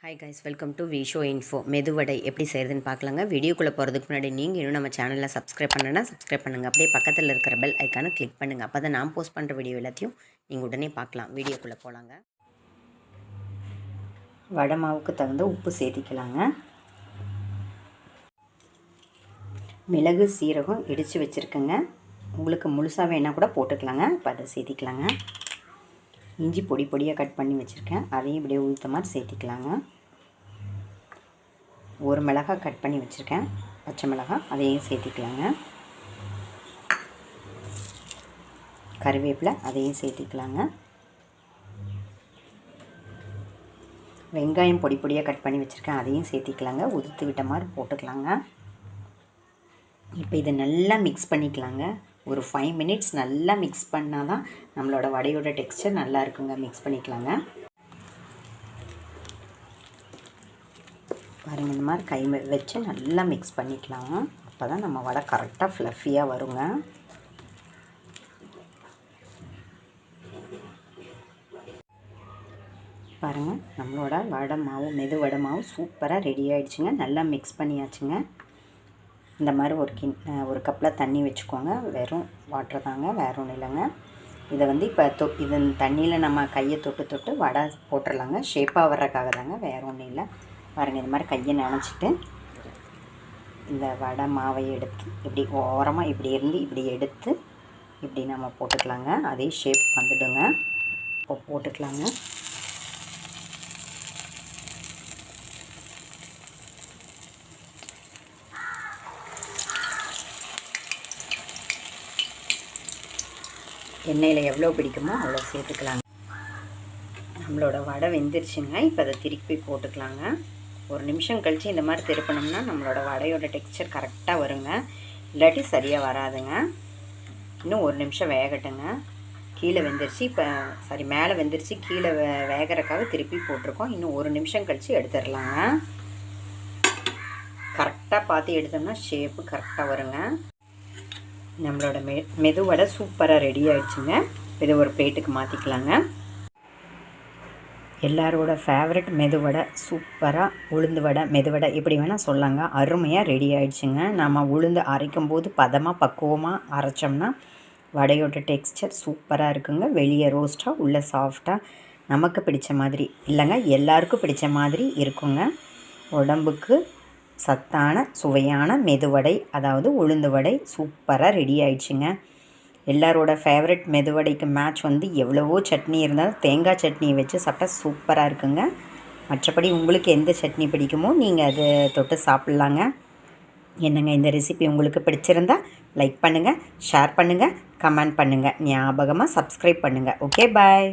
Hi guys, welcome to Visho info. Medu vada எப்படி செய்கிறதுன்னு பார்க்கலாங்க. வீடியோக்குள்ளே போகிறதுக்கு முன்னாடி நீங்கள் இன்னும் நம்ம சேனலில் சப்ஸ்கிரைப் பண்ணனா சப்ஸ்கிரைப் பண்ணுங்கள். அப்படியே பக்கத்தில் இருக்கிற பெல் ஐக்கானை கிளிக் பண்ணுங்கள். அப்போ தான் நான் போஸ்ட் பண்ணுற வீடியோ எல்லாத்தையும் நீங்கள் உடனே பார்க்கலாம். வீடியோக்குள்ளே போகலாங்க. வடை மாவுக்கு தகுந்த உப்பு சேர்த்திக்கலாங்க. மிளகு சீரகம் இடித்து வச்சுருக்கேங்க. உங்களுக்கு முழுசாக வேணால் கூட போட்டுக்கலாங்க. இப்போ அதை சேர்த்திக்கலாங்க. இஞ்சி பொடி பொடியாக கட் பண்ணி வச்சுருக்கேன், அதையும் இப்படியே ஊற்ற மாதிரி சேர்த்திக்கலாங்க. ஒரு மிளகாய் கட் பண்ணி வச்சுருக்கேன், பச்சை மிளகாய், அதையும் சேர்த்திக்கலாங்க. கருவேப்பிலை அதையும் சேர்த்திக்கலாங்க. வெங்காயம் பொடி பொடியாக கட் பண்ணி வச்சுருக்கேன், அதையும் சேர்த்திக்கலாங்க. உதுத்து விட்ட மாதிரி போட்டுக்கலாங்க. இப்போ இதை நல்லா மிக்ஸ் பண்ணிக்கலாங்க. ஒரு 5 மினிட்ஸ் நல்லா மிக்ஸ் பண்ணால் தான் நம்மளோட வடையோட டெக்ஸ்சர் நல்லா இருக்குங்க. மிக்ஸ் பண்ணிக்கலாங்க. பாருங்கள், இந்த மாதிரி கை வச்சு நல்லா மிக்ஸ் பண்ணிக்கலாங்க. அப்போ தான் நம்ம வடை கரெக்டாக ஃப்ளஃபியாக வருங்க. பாருங்கள், நம்மளோட வடை மாவு மெது வடை மாவு சூப்பராக ரெடி ஆகிடுச்சுங்க. நல்லா மிக்ஸ் பண்ணியாச்சுங்க. இந்த மாதிரி ஒரு கப்பில் தண்ணி வச்சுக்கோங்க. வெறும் வாட்டர் தாங்க, வேறு ஒன்றும் இல்லைங்க. இதை வந்து இப்போ இது தண்ணியில் நம்ம கையை தொட்டு வடை போட்டுடலாங்க. ஷேப்பாக வர்றதுக்காக தாங்க, வேறு ஒன்றும் இல்லை. பாருங்கள், இந்த மாதிரி கையை நினச்சிட்டு இந்த வடை மாவை எடுத்து இப்படி ஓரமாக இப்படி இருந்து இப்படி எடுத்து இப்படி நம்ம போட்டுக்கலாங்க. அதே ஷேப் வந்துடுங்க. இப்போ போட்டுக்கலாங்க. எண்ணெயில் எவ்வளோ பிடிக்குமோ அவ்வளோ சேர்த்துக்கலாங்க. நம்மளோட வடை வெந்துருச்சுங்க. இப்போ அதை திருப்பி போட்டுக்கலாங்க. ஒரு நிமிஷம் கழித்து இந்த மாதிரி திருப்பினோம்னா நம்மளோட வடையோட டெக்ஸ்சர் கரெக்டாக வருங்க. இல்லாட்டி சரியாக வராதுங்க. இன்னும் ஒரு நிமிஷம் வேகட்டுங்க. கீழே வெந்துருச்சு, இப்போ மேலே வெந்துருச்சு, கீழே வேகிறக்காக திருப்பி போட்டிருக்கோம். இன்னும் ஒரு நிமிஷம் கழித்து எடுத்துடலாங்க. கரெக்டாக பார்த்து எடுத்தோம்னா ஷேப்பு கரெக்டாக வருங்க. நம்மளோட மெது வடை சூப்பராக ரெடி ஆகிடுச்சுங்க. இதை ஒரு பிளேட்டுக்கு மாற்றிக்கலாங்க. எல்லாரோட ஃபேவரட் மெது வடை சூப்பராக உளுந்து வடை மெது வடை எப்படி வேணால் சொல்லாங்க. அருமையாக ரெடி ஆகிடுச்சுங்க. நம்ம உளுந்து அரைக்கும் போது பதமாக பக்குவமாக அரைச்சோம்னா வடையோட டெக்ஸ்சர் சூப்பராக இருக்குங்க. வெளியே ரோஸ்ட்டாக உள்ளே சாஃப்டாக நமக்கு பிடிச்ச மாதிரி இல்லைங்க, எல்லாருக்கும் பிடிச்ச மாதிரி இருக்குங்க. உடம்புக்கு சத்தான சுவையான மெதுவடை, அதாவது உளுந்து வடை சூப்பராக ரெடி ஆயிடுச்சுங்க. எல்லாரோட ஃபேவரட் மெதுவடைக்கு மேட்ச் வந்து எவ்வளவோ சட்னி இருந்தாலும் தேங்காய் சட்னியை வச்சு சாப்பிட்டா சூப்பராக இருக்குங்க. மற்றபடி உங்களுக்கு எந்த சட்னி பிடிக்குமோ நீங்கள் அதை தொட்டு சாப்பிட்லாங்க. என்னங்க, இந்த ரெசிபி உங்களுக்கு பிடிச்சிருந்தா லைக் பண்ணுங்கள், ஷேர் பண்ணுங்கள், கமெண்ட் பண்ணுங்கள். ஞாபகமாக சப்ஸ்கிரைப் பண்ணுங்கள். ஓகே, பாய்.